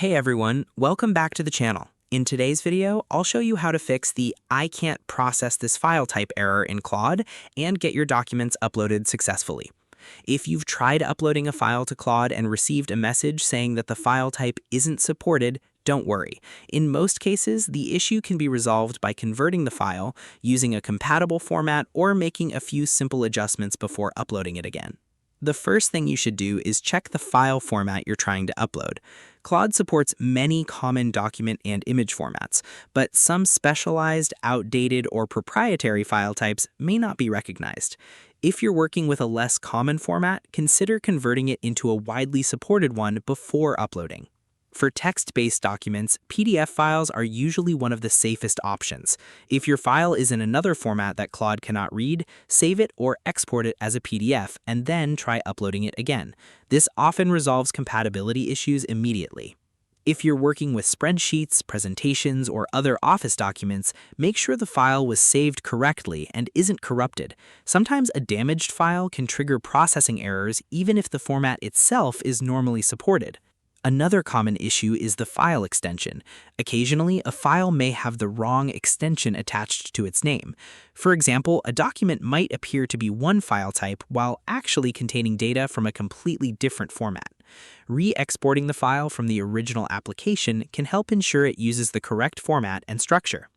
Hey everyone, welcome back to the channel. In today's video, I'll show you how to fix the "I can't process this file type" error in Claude and get your documents uploaded successfully. If you've tried uploading a file to Claude and received a message saying that the file type isn't supported, don't worry. In most cases, the issue can be resolved by converting the file, using a compatible format, or making a few simple adjustments before uploading it again. The first thing you should do is check the file format you're trying to upload. Claude supports many common document and image formats, but some specialized, outdated, or proprietary file types may not be recognized. If you're working with a less common format, consider converting it into a widely supported one before uploading. For text-based documents, PDF files are usually one of the safest options. If your file is in another format that Claude cannot read, save it or export it as a PDF and then try uploading it again. This often resolves compatibility issues immediately. If you're working with spreadsheets, presentations, or other Office documents, make sure the file was saved correctly and isn't corrupted. Sometimes a damaged file can trigger processing errors even if the format itself is normally supported. Another common issue is the file extension. Occasionally, a file may have the wrong extension attached to its name. For example, a document might appear to be one file type while actually containing data from a completely different format. Re-exporting the file from the original application can help ensure it uses the correct format and structure.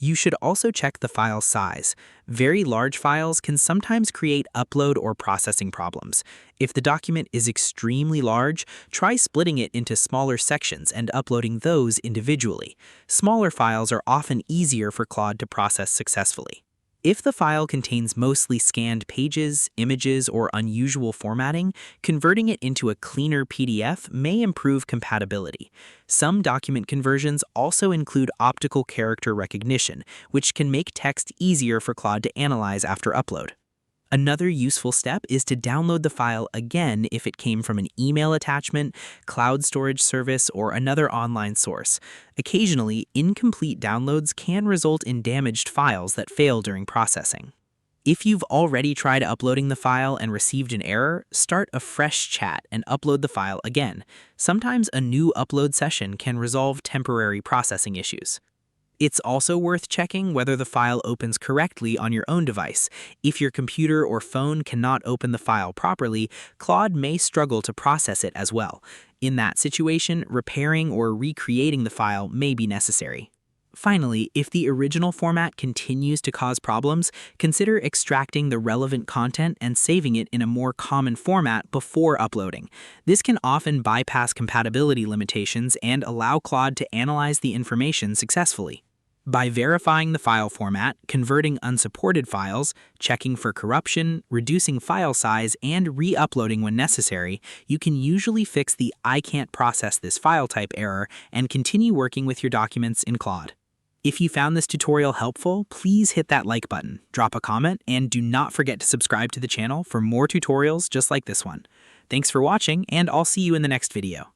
You should also check the file size. Very large files can sometimes create upload or processing problems. If the document is extremely large, try splitting it into smaller sections and uploading those individually. Smaller files are often easier for Claude to process successfully. If the file contains mostly scanned pages, images, or unusual formatting, converting it into a cleaner PDF may improve compatibility. Some document conversions also include optical character recognition, which can make text easier for Claude to analyze after upload. Another useful step is to download the file again if it came from an email attachment, cloud storage service, or another online source. Occasionally, incomplete downloads can result in damaged files that fail during processing. If you've already tried uploading the file and received an error, start a fresh chat and upload the file again. Sometimes a new upload session can resolve temporary processing issues. It's also worth checking whether the file opens correctly on your own device. If your computer or phone cannot open the file properly, Claude may struggle to process it as well. In that situation, repairing or recreating the file may be necessary. Finally, if the original format continues to cause problems, consider extracting the relevant content and saving it in a more common format before uploading. This can often bypass compatibility limitations and allow Claude to analyze the information successfully. By verifying the file format, converting unsupported files, checking for corruption, reducing file size, and re-uploading when necessary, you can usually fix the "I can't process this file type" error and continue working with your documents in Claude. If you found this tutorial helpful, please hit that like button, drop a comment, and do not forget to subscribe to the channel for more tutorials just like this one. Thanks for watching, and I'll see you in the next video.